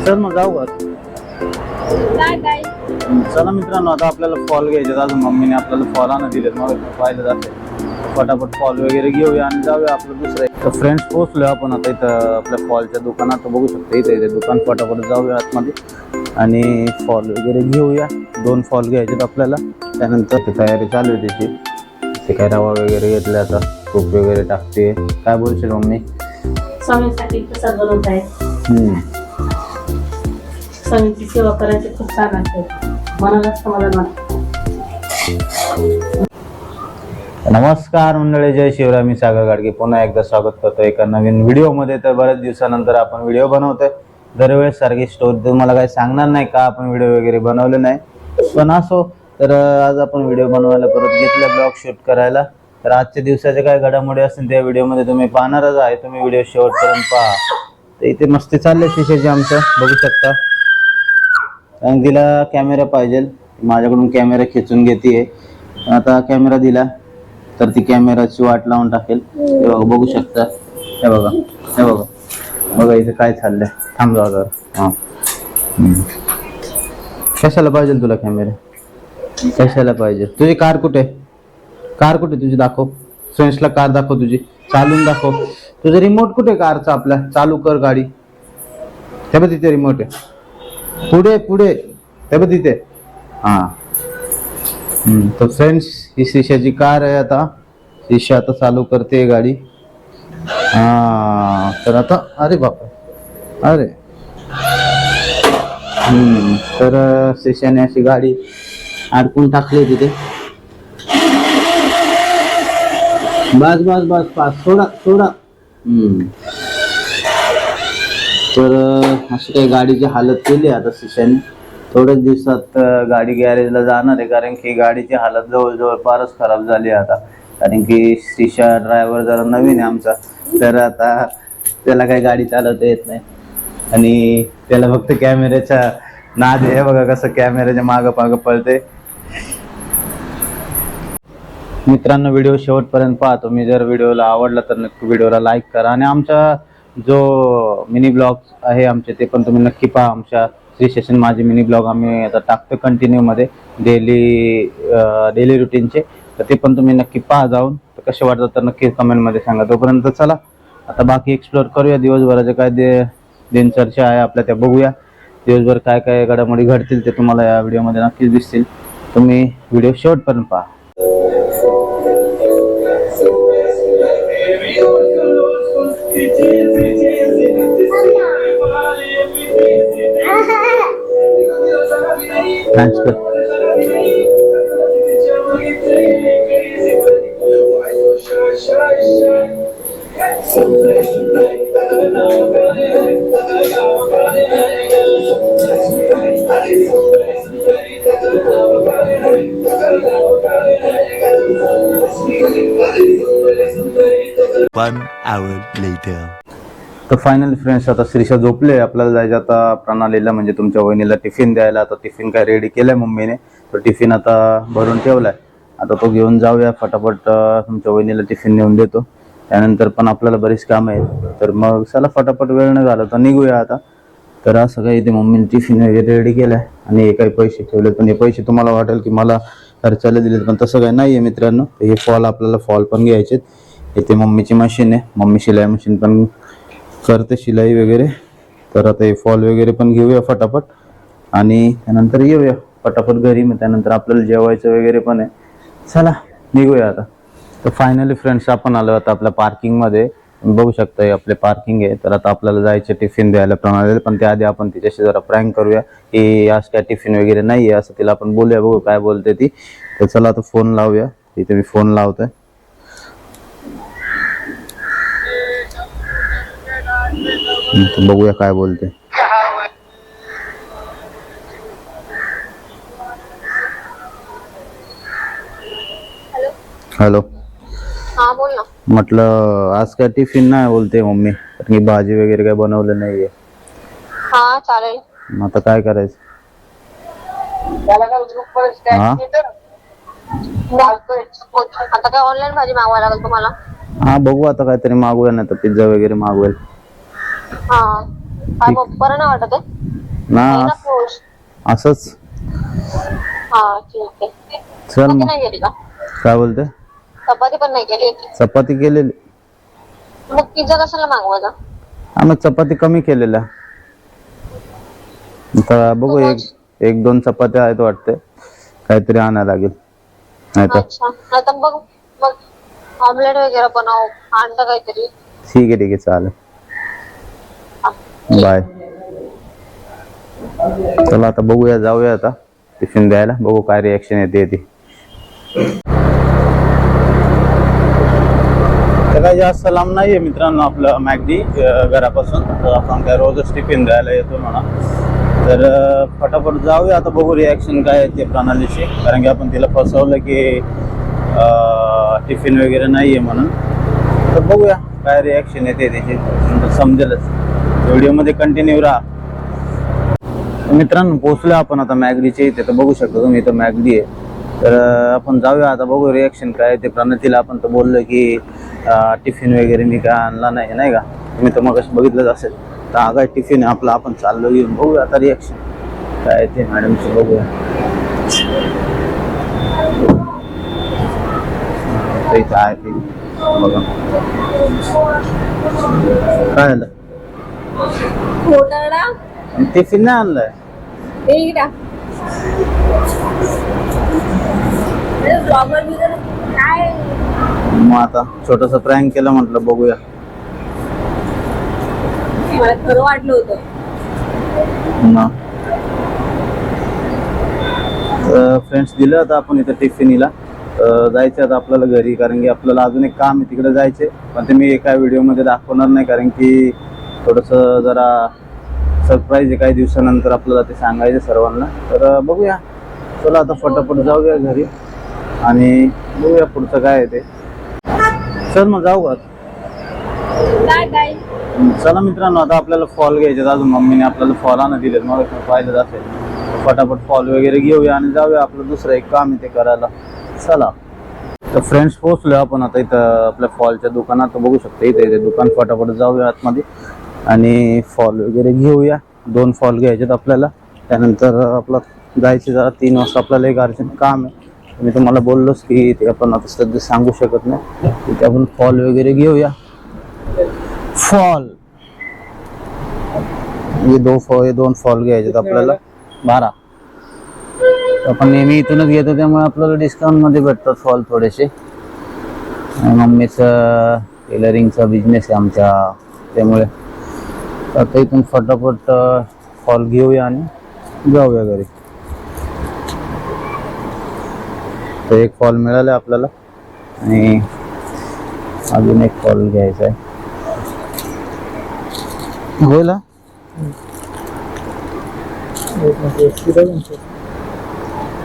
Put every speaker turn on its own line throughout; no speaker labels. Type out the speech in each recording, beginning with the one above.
चल मग जाऊ का?
काय
चला मित्रांनो, आता आपल्याला फॉल घ्यायचे. अजून मम्मीने आपल्याला फॉल आणून दिले, मग पाहिलं जाते. फटाफट फॉल वगैरे घेऊया आणि जाऊया आपलं दुसरं. तर फ्रेंड्स पोहोचलोय आपण आता इथं आपल्या फॉलच्या दुकानात. बघू शकतो इथे दुकान. फटाफट जाऊया आतमध्ये आणि फॉल वगैरे घेऊया. 2 फॉल घ्यायचे आपल्याला. त्यानंतर ती तयारी चालू आहे त्याची. ते काय रवा वगैरे घेतला, आता तूप वगैरे टाकते. काय बोलशील मम्मी?
स्वामींसाठी प्रसाद बनवत आहे. स्वामींची सेवा करायची खूप छान असते. मनालाच समाधान वाटतं.
नमस्कार मंडळी, जय शिवराय. मी सागर गाडगे पुन्हा एकदा स्वागत करतो एका नवीन व्हिडिओमध्ये. तर बऱ्याच दिवसानंतर आपण व्हिडिओ बनवतोय. दरवेळेस सारखी स्टोरी तुम्हाला काही सांगणार नाही का आपण व्हिडिओ वगैरे बनवले नाही, पण असो. तर आज आपण व्हिडिओ बनवायला परत घेतला, ब्लॉग शूट करायला. तर आजच्या दिवसाच्या काय घडामोडी असतील त्या व्हिडिओमध्ये तुम्ही पाहणारच आहे. तुम्ही व्हिडिओ शेवटपर्यंत पहा. तर इथे मस्ती चालले शिशाची आमचं, बघू शकता. कारण तिला कॅमेरा पाहिजे, माझ्याकडून कॅमेरा खिचून घेते. आता कॅमेरा दिला तर ती कॅमेराची वाट लावून टाकेल. हे बघा, बघू शकता. हे बघा, हे बघा, बघा इथे काय चाललंय. थांब जरा. हा, कशाला पाहिजे तुला कॅमेरा? कशाला पाहिजे? तुझी कार कुठे? कार कुठे तुझी? दाखव. फ्रेंड्सला कार दाखव तुझी, चालून दाखव. तुझं रिमोट कुठे कारचा? आपल्या चालू कर गाडी. हे बघ तिथे रिमोट आहे. पुढे पुढे, हे बघ तिथे. हा. तर फ्रेंड्स, ही शिशाची कार आहे. आता शिशा आता चालू करते गाडी. हा, तर आता अरे बाप, अरे. तर शिशाने अशी गाडी अडकून टाकली तिथे. बस बस बस बस, सोडा सोडा. तर अशी काही गाडीची हालत केली आता शिशाने. थोड्याच दिवसात गाडी गॅरेजला जाणार आहे, कारण की गाडीची हालत जवळजवळ फारच खराब झाली आता. कारण की शिशा ड्रायव्हर जरा नवीन आहे आमचा, तर आता त्याला काही गाडी चालवता येत नाही आणि त्याला फक्त कॅमेऱ्याचा नाद आहे. बघा कसं कॅमेऱ्याच्या मागं मागं पळते. मित्रांनो, व्हिडिओ शेवटपर्यंत पहा. तुम्ही जर व्हिडिओला आवडला तर नक्की व्हिडिओला लाईक करा आणि आमचा जो मिनी ब्लॉग आहे आमचे, ते पण तुम्ही नक्की पहा. आमच्या श्री स्टेशन माझे मिनी ब्लॉग आम्ही आता टाकतो कंटिन्यू मध्ये, डेली रुटीनचे. तर ते पण तुम्ही नक्की पहा जाऊन. तर कसे वाटतात तर नक्की कमेंटमध्ये सांगा. तोपर्यंत चला आता बाकी एक्सप्लोर करूया. दिवसभराचे काय दिनचर्या आहे आपल्या त्या बघूया. दिवसभर काय काय घडामोडी घडतील ते तुम्हाला या व्हिडिओमध्ये नक्कीच दिसतील. तुम्ही व्हिडिओ शेवटपर्यंत पहा. डान्स कर.
One hour later.
तर फायनली फ्रेंड्स, आता श्रीषा झोपले. आपल्याला जायचं आता प्रणालीला, म्हणजे तुमच्या वहिनीला टिफिन द्यायला. आता टिफिन काय रेडी केलाय मम्मीने, तर टिफिन आता भरून ठेवलाय. आता तो घेऊन जाऊया फटाफट. तुमच्या वहिनीला टिफिन नेऊन देतो. त्यानंतर पण आपल्याला बरीच कामं आहेत, तर मग चला फटाफट वेळ न घालवता निघूया आता. तर असं काही इथे मम्मीने टिफिन वगैरे रेडी केलाय आणि हे काही पैसे ठेवलेत. पण हे पैसे तुम्हाला वाटेल की मला खर्चाला दिलेत, पण तसं काही नाही आहे मित्रांनो. हे आपल्याला फॉल पण घ्यायचे. इथे मम्मीची मशीन आहे, मम्मी शिलाई मशीन पण करते शिलाई वगैरे. तर आता हे फॉल वगैरे पण घेऊया फटाफट आणि त्यानंतर येऊया फटाफट घरी. मग त्यानंतर आपल्याला जेवायचं वगैरे पण आहे. चला निघूया आता. तर फायनली फ्रेंड्स, आपण आलो आता आपल्या पार्किंगमध्ये. बघू शकता हे आपले पार्किंग आहे. तर आता आपल्याला जायचं टिफिन द्यायला प्रणालीला, पण त्याआधी आपण तिच्याशी जरा प्रँक करूया की आज काय टिफिन वगैरे नाही आहे असं तिला आपण बोलूया. बघू काय बोलते ती. तर चला आता फोन लावूया. इथे मी फोन लावतोय. बघूया काय बोलते. हॅलो.
हा बोल ना.
म्हटलं आज काय टिफिन नाही बोलते मम्मी, कारण की भाजी वगैरे काय बनवलं नाहीये.
हा चालेल.
मग आता काय करायचं? हा,
आता काय ऑनलाईन भाजी मागवायला लागेल तुम्हाला?
हा बघू आता काहीतरी मागूया, नाही तर पिझ्झा वगैरे मागवेल.
हा काय बरं नाही वाटत आहे?
ना
आहे ना पोच.
असंच.
हा ठीक आहे.
चल
चपाती
मग.
नाही केली का?
काय बोलते?
चपाती पण नाही केली.
चपाती केलेली.
मग पिझ्झा कशाला मागवायचा?
आम्ही चपाती कमी केलेल्या. आता बघू एक दोन चपात्या आहेत वाटते, काहीतरी आणायला लागेल. नाही तर
अच्छा, नाही तर बघ मग ऑमलेट वगैरे बनव, अंडा काहीतरी.
ठीक आहे चालेल. बाय. चला आता बघूया, जाऊया आता टिफिन द्यायला, बघू काय रिॲक्शन येते ती. तर काही जास्त लांब नाहीये मित्रांनो आपलं मॅगडी घरापासून. तर आपण काय रोजच टिफिन द्यायला येतो म्हणा. तर फटाफट जाऊया आता, बघू रिॲक्शन काय आहे ते प्रणालीची. कारण की आपण तिला फसवलं की टिफिन वगैरे नाहीये म्हणून. तर बघूया काय रिॲक्शन येते त्याची, समजेलच. व्हिडिओमध्ये कंटिन्यू राहा. मित्रांनो पोहोचलो आपण आता मॅगडीच्या इथे. तर बघू शकता तुम्ही इथं मॅगडी आहे. तर आपण जाऊया आता, बघू रिॲक्शन काय ते प्रणालीला. आपण तर बोललो की टिफिन वगैरे मी काय आणला नाही, नाही का? तुम्ही तर मग बघितलंच असेल. तर हा काय टिफिन आहे आपला, आपण चाललो घेऊन. बघूया आता रिॲक्शन काय ते मॅडमचं, बघूया. इथं आहे ते बघा. काय झालं? टिफिन नाही आणलाय. मग आता छोटस प्रँक केलं म्हटलं, बघूया.
मला खरं वाटलं होतं.
फ्रेंड्स दिलं आता आपण इथं टिफिनीला. जायचं आता आपल्याला घरी, कारण की आपल्याला अजून एक काम आहे तिकडे जायचे. पण ते मी एका व्हिडिओमध्ये दाखवणार नाही, कारण की थोडंसं जरा सरप्राईज आहे. काही दिवसानंतर आपल्याला ते सांगायचं सर्वांना. तर बघूया, चला आता फटाफट जाऊया घरी आणि बघूया पुढचं काय आहे ते. चल मग जाऊ का? चला मित्रांनो, आता आपल्याला फॉल घ्यायचे. अजून मम्मीने आपल्याला फॉल आणून दिले, मग पाहिलं असेल. फटाफट फॉल वगैरे घेऊया आणि जाऊया. आपलं दुसरं एक काम आहे ते करायला. चला. तर फ्रेंड्स पोहोचलो आपण आता इथं आपल्या फॉलच्या दुकानात. बघू शकता इथे दुकान. फटाफट जाऊया आतमध्ये आणि फॉल वगैरे घेऊया. 2 फॉल घ्यायचेत आपल्याला. त्यानंतर आपलं जायचे जरा 3 वाजता. आपल्याला एक अर्जंट काम आहे. मी तुम्हाला बोललोच की ते आपण आता सध्या सांगू शकत नाही. तिथे आपण फॉल वगैरे घेऊया. फॉल हे 2 फॉल घ्यायचे आपल्याला 12. आपण नेहमी इथूनच घेतो, त्यामुळे आपल्याला डिस्काउंट मध्ये भेटतात फॉल थोडेसे. मम्मीचा टेलरिंगचा बिझनेस आहे आमच्या, त्यामुळे आता इथून फटाफट फॉल घेऊया आणि जाऊया घरी. तर एक फॉल मिळाला आपल्याला आणि अजून एक फॉल घ्यायचा आहे. होईल.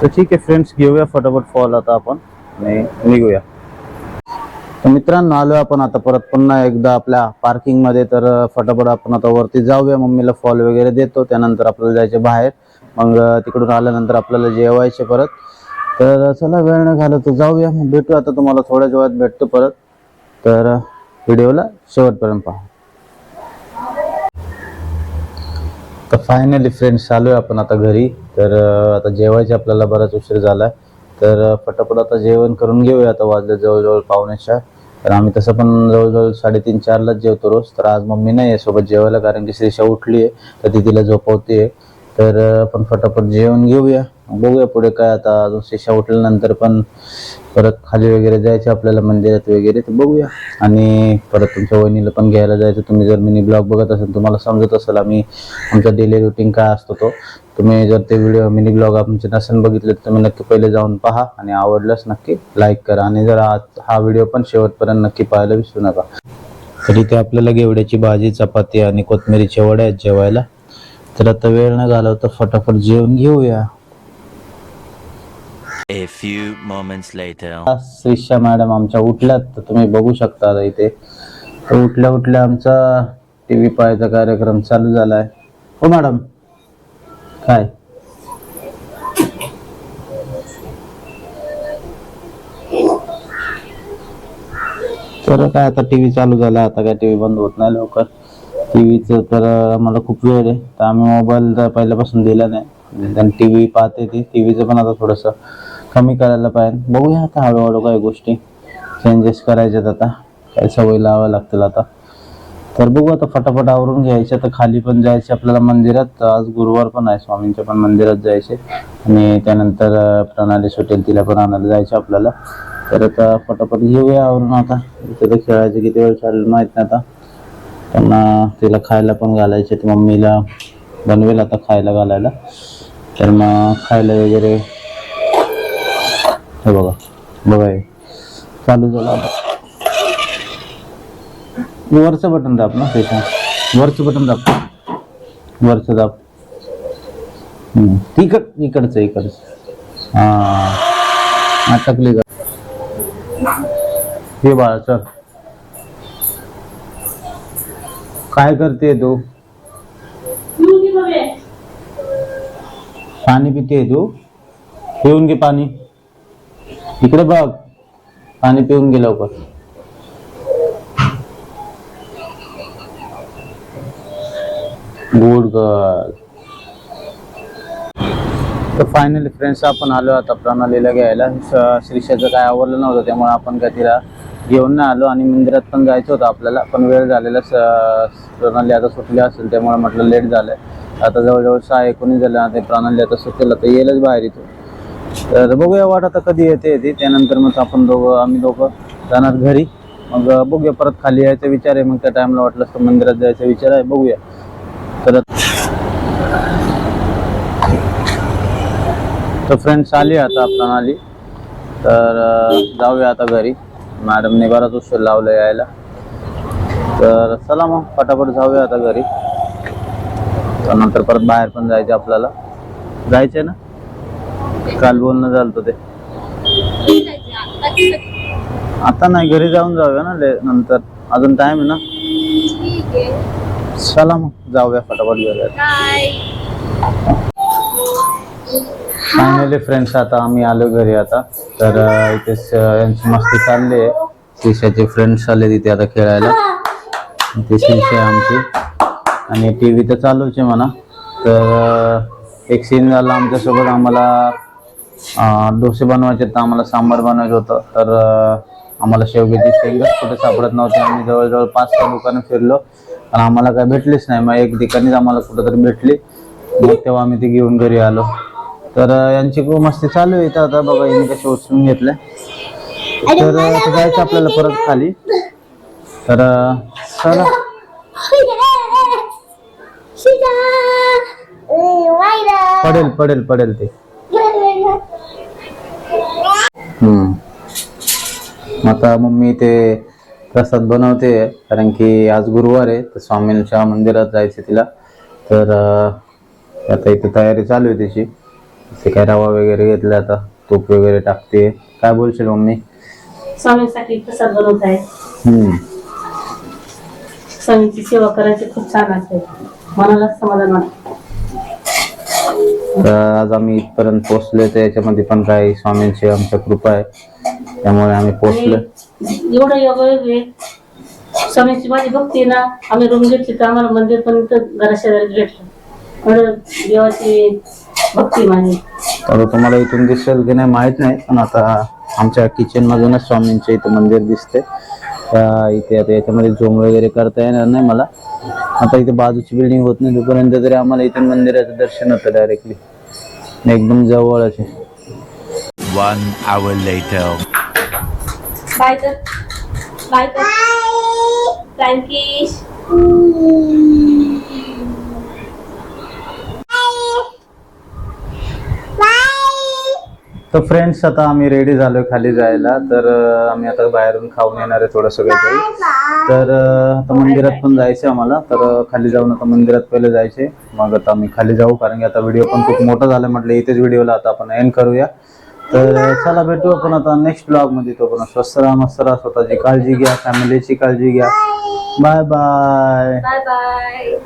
तर ठीक आहे फ्रेंड्स, घेऊया फटाफट फॉल आता आपण आणि निघूया. तर मित्रांनो आलो आपण आता परत पुन्हा एकदा आपल्या पार्किंग मध्ये. तर फटाफट आपण आता वरती जाऊया. मम्मीला फॉल वगैरे देतो, त्यानंतर आपल्याला जायचे बाहेर. मग तिकडून आल्यानंतर आपल्याला जेवायचे परत. तर चला वेळ न घालवता जाऊया. मग भेटू आता, तुम्हाला थोड्याच वेळात भेटतो परत. तर व्हिडिओला शेवटपर्यंत पहा. तर फायनली फ्रेंड्स आलोय आपण आता घरी. तर आता जेवायचे आपल्याला बराच उशीर झालाय. तर फटाफट आता जेवण करून घेऊया. आता वाजले जवळजवळ 3:45. तर आम्ही तसं पण जवळजवळ 3:30-4लाच जेवतो रोज. तर आज मम्मी नाही आहे सोबत जेवायला, कारण की श्रीषा उठली आहे तर ती तिला झोपवते. तर आपण फटाफट जेवण घेऊया. बघूया पुढे काय. आता अजून श्रीषा उठल्यानंतर पण परत खाली वगैरे जायचं आपल्याला, मंदिरात वगैरे. तर बघूया. आणि परत तुमच्या वहिनीला पण घ्यायला जायचं. तुम्ही जर मिनी ब्लॉग बघत असेल, तुम्हाला समजत असेल आम्ही आमचा डेली रुटीन काय असतो तो. तुम्ही जर ते व्हिडिओ मिनी ब्लॉग आमचे नसेल बघितले तर तुम्ही नक्की पहिले जाऊन पहा आणि आवडल्यास नक्की लाईक करा. आणि जर हा व्हिडिओ पण शेवटपर्यंत नक्की पाहायला विसरू नका. तर इथे आपल्याला घेवड्याची भाजी, चपाती आणि कोथिंबीरच्या वड्या आहेत जेवायला. तर आता वेळ न घालवता फटाफट जेवण घेऊया.
A few moments later.
Shrisha madam आमच्या उठल्यात, तर तुम्ही बघू शकता आता इथे. तर उठल्या उठल्या आमचा टीव्ही पाहायचा कार्यक्रम चालू झालाय. हो मॅडम काय? तर काय आता टीव्ही चालू झाला, आता काय टीव्ही बंद होत नाही लवकर. टीव्हीचं तर मला खूप वेळ आहे, तर आम्ही मोबाईल तर पहिल्यापासून दिला नाही. आणि टीव्ही पाहते ती, टीव्हीचं पण आता थोडंसं कमी करायला पाहिजे. बघूया आता हळूहळू काही गोष्टी चेंजेस करायच्यात, आता काही सवय लावावं लागतील आता. तर बघू आता फटाफट आवरून घ्यायचं. तर खाली पण जायचे आपल्याला मंदिरात, आज गुरुवार पण आहे, स्वामींच्या पण मंदिरात जायचे. आणि त्यानंतर प्रणाली सुटेल, तिला पण आणायला जायचं आपल्याला. तर आता फटाफट घेऊया आवरून. आता इथे तर खेळायचं किती वेळ चालेल माहित नाही आता. त्यांना तिला खायला पण घालायचे, तर मम्मीला बनवेल आता खायला घालायला. तर मग खायला वगैरे हे बघा बघा हे चालू झालं आता. वरचं बटन दाब ना त्याच्या, वरचं बटन दाब, वरचं दाब. इकडचं हा अटकली का हे बाळा. चल काय करते तू? पाणी पिते तू? पिऊन घे पाणी, इकडे बघ, पाणी पिऊन घे लवकर. Good girl. तर फायनली फ्रेंड्स आपण आलो आता प्रणालीला घ्यायला. श्रीषाचं काय आवडलं नव्हतं, त्यामुळे आपण काय तिला घेऊन नाही आलो. आणि मंदिरात पण जायचं होतं आपल्याला, पण वेळ झालेला. प्रणाली आता सुटली असेल, त्यामुळे म्हटलं लेट झालंय. आता जवळजवळ 6:19 झाले. आता प्रणाली आता सुटेल, आता येईलच बाहेर इथून. तर बघूया वाट आता कधी येते. त्यानंतर मग आम्ही दोघं जाणार घरी. मग बघूया, परत खाली यायचा विचार आहे. मग त्या टाइमला वाटलं तर मंदिरात जायचा विचार आहे, बघूया. तर फ्रेंड्स आली आता प्रणाली, तर जाऊया आता घरी. मॅडमने बराच उशीर लावला यायला, तर चला मग फटाफट जाऊया आता घरी. त्यानंतर परत बाहेर पण जायचं आपल्याला. जायचंय ना, काल बोलणं झालं ते. आता नाही, घरी जाऊन जाऊया ना नंतर, अजून टाइम आहे ना. चला मग जाऊया फटाफट घरी. फायनली फ्रेंड्स आता आम्ही आलो घरी आता. तर इथे यांची मस्ती चालली आहे. श्रीषाचे फ्रेंड्स आले तिथे आता खेळायला. ती श्रीषा आहे आमची. आणि टीव्ही तर चालूच आहे म्हणा. तर एक सीन झाला आमच्यासोबत, आम्हाला डोसे बनवायचे, तर आम्हाला सांबार बनवायचं होतं. तर आम्हाला शेवग्याची शेंगच कुठे सापडत नव्हती. आम्ही जवळजवळ 5-6 दुकानं फिरलो, पण आम्हाला काय भेटलीच नाही. मग एक ठिकाणीच आम्हाला कुठंतरी भेटली, मग तेव्हा आम्ही ती घेऊन घरी आलो. तर यांची खूप मस्ती चालू आहे. आता बघा यांनी कसे उचलून घेतले. तर आता जायचं आपल्याला परत खाली. तर चला. पडेल ते. आता मम्मी ते प्रसाद बनवते, कारण की आज गुरुवार आहे, तर स्वामींच्या मंदिरात जायचं तिला. तर आता इथे तयारी चालू आहे त्याची. ते काय रवा वगैरे घेतला, आता तूप वगैरे टाकते. काय बोलशील मम्मी?
स्वामींसाठी प्रसाद बनवत आहे. स्वामींची सेवा करायची खूप छान असते, मनाला समाधान वाटतं.
तर आज आम्ही इथपर्यंत पोहोचलोय, तर याच्यामध्ये पण काही स्वामींची आमच्या कृपा आहे, त्यामुळे आम्ही पोहोचलो.
एवढं योगायोग स्वामींची माझी भक्ती आहे ना. आम्ही रूम घेतली तर आम्हाला मंदिर पण इथं घराशेजारी भेटलं. एवढं देवाची भक्ती माझी.
तर तुम्हाला इथून दिसेल की नाही माहित नाही, पण आता आमच्या किचन मधूनच स्वामींचे इथं मंदिर दिसते. इथे आता याच्यामध्ये झूम वगैरे करता येणार नाही मला. आता इथे बाजूची बिल्डिंग होत नाही तोपर्यंत तरी आम्हाला इथून मंदिराचं दर्शन होतं डायरेक्टली, एकदम जवळच आहे.
1 hour later.
बाय कर, बाय कर, फ्रँकिश.
तर फ्रेंड्स आता आम्ही रेडी झालोय खाली जायला. तर आम्ही आता बाहेरून खाऊन येणार आहे थोडंसं काहीतरी. तर आता मंदिरात पण जायचं आम्हाला. तर खाली जाऊन आता मंदिरात पहिले जायचे, मग आता आम्ही खाली जाऊ, कारण की आता व्हिडिओ पण खूप मोठा झाला. म्हटलं इथेच व्हिडिओला आता आपण एंड करूया. तर चला भेटू आपण आता नेक्स्ट ब्लॉग मध्ये. तो पण स्वस्त राहा, मस्त राहा, स्वतःची काळजी घ्या, फॅमिलीची काळजी घ्या. Bye bye.
Bye bye.